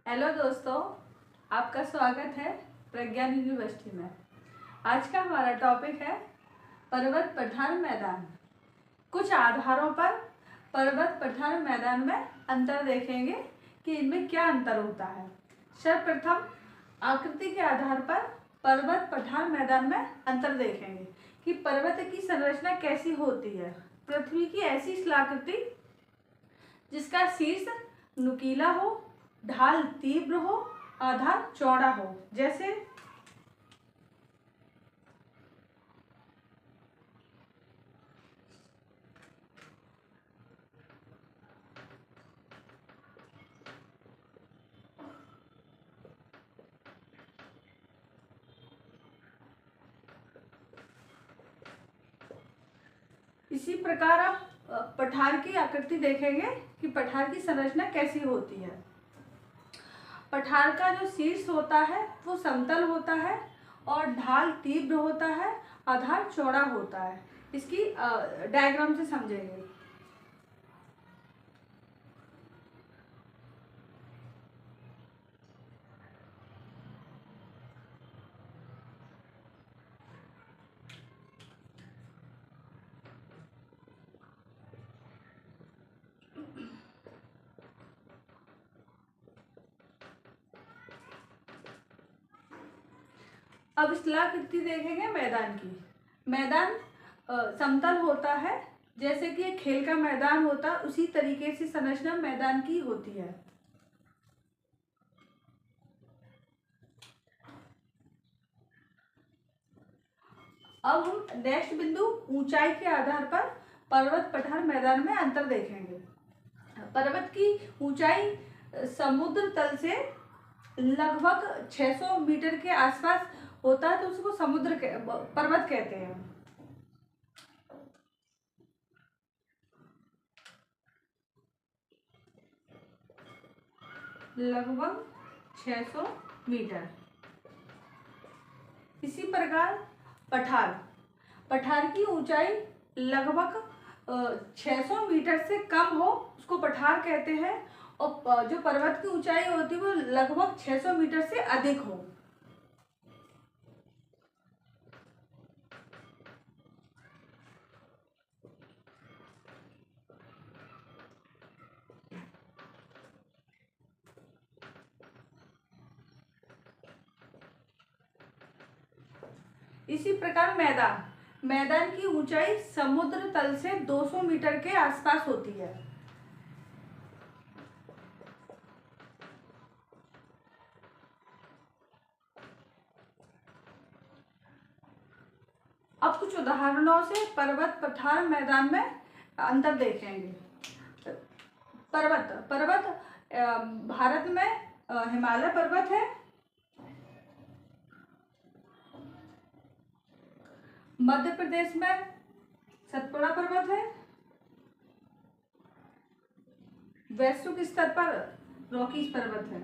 Hello दोस्तों, आपका स्वागत है प्रज्ञान यूनिवर्सिटी में। आज का हमारा टॉपिक है पर्वत पठार मैदान। कुछ आधारों पर पर्वत पठार मैदान में अंतर देखेंगे कि इनमें क्या अंतर होता है। सर्वप्रथम आकृति के आधार पर पर्वत पठार मैदान में अंतर देखेंगे कि पर्वत की संरचना कैसी होती है। पृथ्वी की ऐसी शिलाकृति जिसका शीर्ष नुकीला हो, ढाल तीव्र हो, आधार चौड़ा हो। जैसे इसी प्रकार आप पठार की आकृति देखेंगे कि पठार की संरचना कैसी होती है। पठार का जो शीर्ष होता है वो समतल होता है और ढाल तीव्र होता है, आधार चौड़ा होता है। इसकी डायग्राम से समझेंगे। अब शिलाकृति देखेंगे मैदान की। मैदान समतल होता है, जैसे कि एक खेल का मैदान होता है उसी तरीके से संरचना मैदान की होती है। अब हम नेक्स्ट बिंदु ऊंचाई के आधार पर पर्वत पठार मैदान में अंतर देखेंगे। पर्वत की ऊंचाई समुद्र तल से लगभग 600 मीटर के आसपास होता है, तो उसको पर्वत कहते हैं। लगभग 600 मीटर। इसी प्रकार पठार की ऊंचाई लगभग 600 मीटर से कम हो उसको पठार कहते हैं, और जो पर्वत की ऊंचाई होती है वो लगभग 600 मीटर से अधिक हो। इसी प्रकार मैदान की ऊंचाई समुद्र तल से 200 मीटर के आसपास होती है। अब कुछ उदाहरणों से पर्वत पठार मैदान में अंतर देखेंगे। पर्वत भारत में हिमालय पर्वत है, मध्य प्रदेश में सतपुड़ा पर्वत है, वैश्विक स्तर पर रॉकीज पर्वत है।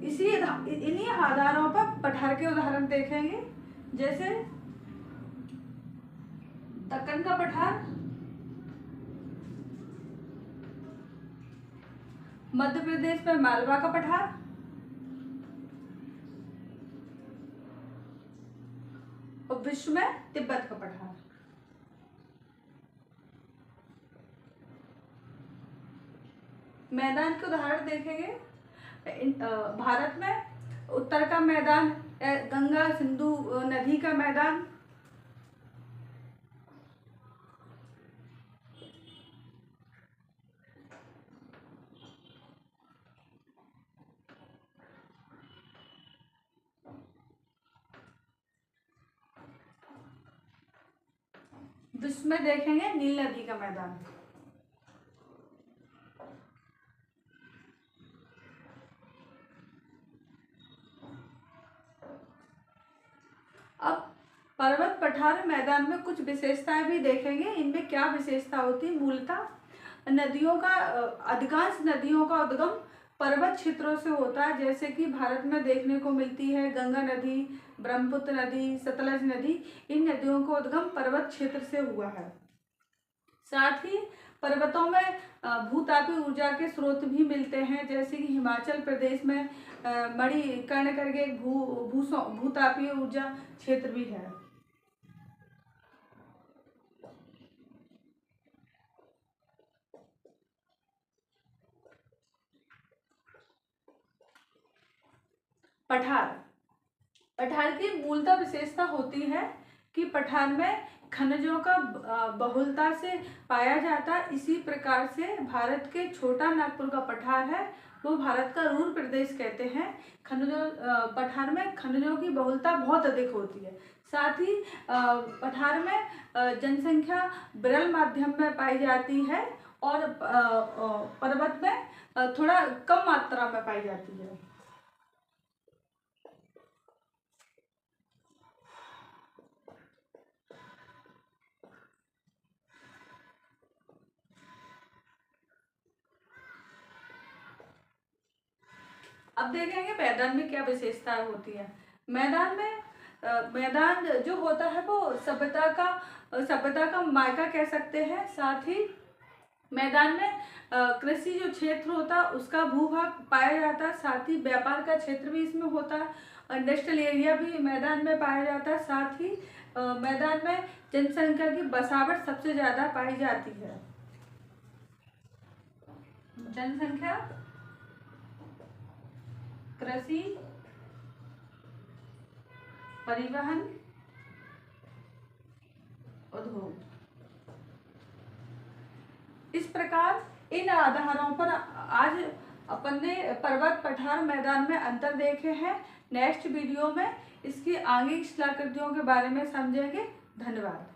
इन्हीं आधारों पर पठार के उदाहरण देखेंगे, जैसे दक्कन का पठार, मध्य प्रदेश में मालवा का पठार, और विश्व में तिब्बत का पठार। मैदान के उदाहरण देखेंगे। भारत में उत्तर का मैदान गंगा सिंधु नदी का मैदान, विश्व में देखेंगे नील नदी का मैदान। अब पर्वत पठार मैदान में कुछ विशेषताएं भी देखेंगे। इनमें क्या विशेषता होती है। मूलतः अधिकांश नदियों का उद्गम पर्वत क्षेत्रों से होता है, जैसे कि भारत में देखने को मिलती है गंगा नदी, ब्रह्मपुत्र नदी, सतलज नदी। इन नदियों का उद्गम पर्वत क्षेत्र से हुआ है। साथ ही पर्वतों में भूतापीय ऊर्जा के स्रोत भी मिलते हैं, जैसे कि हिमाचल प्रदेश में मणिकर्ण करके एक भूतापीय ऊर्जा क्षेत्र भी है। पठार। पठार की मूलतः विशेषता होती है कि पठार में खनिजों का बहुलता से पाया जाता है। इसी प्रकार से भारत के छोटा नागपुर का पठार है वो भारत का रूर प्रदेश कहते हैं। पठार में खनिजों की बहुलता बहुत अधिक होती है। साथ ही पठार में जनसंख्या विरल माध्यम में पाई जाती है और पर्वत में थोड़ा कम मात्रा में पाई जाती है। अब देखेंगे मैदान में क्या विशेषताएं होती है। मैदान में मैदान जो होता है वो सभ्यता का मायका कह सकते हैं। साथ ही मैदान में कृषि जो क्षेत्र होता है उसका भूभाग पाया जाता है। साथ ही व्यापार का क्षेत्र भी इसमें होता है। इंडस्ट्रियल एरिया भी मैदान में पाया जाता है। साथ ही मैदान में जनसंख्या की बसावट सबसे ज्यादा पाई जाती है। जनसंख्या, कृषि, परिवहन, उद्योग, इस प्रकार इन आधारों पर आज अपन ने पर्वत, पठार, मैदान में अंतर देखे हैं। नेक्स्ट वीडियो में इसकी आगे की कलाकृतियों के बारे में समझेंगे। धन्यवाद।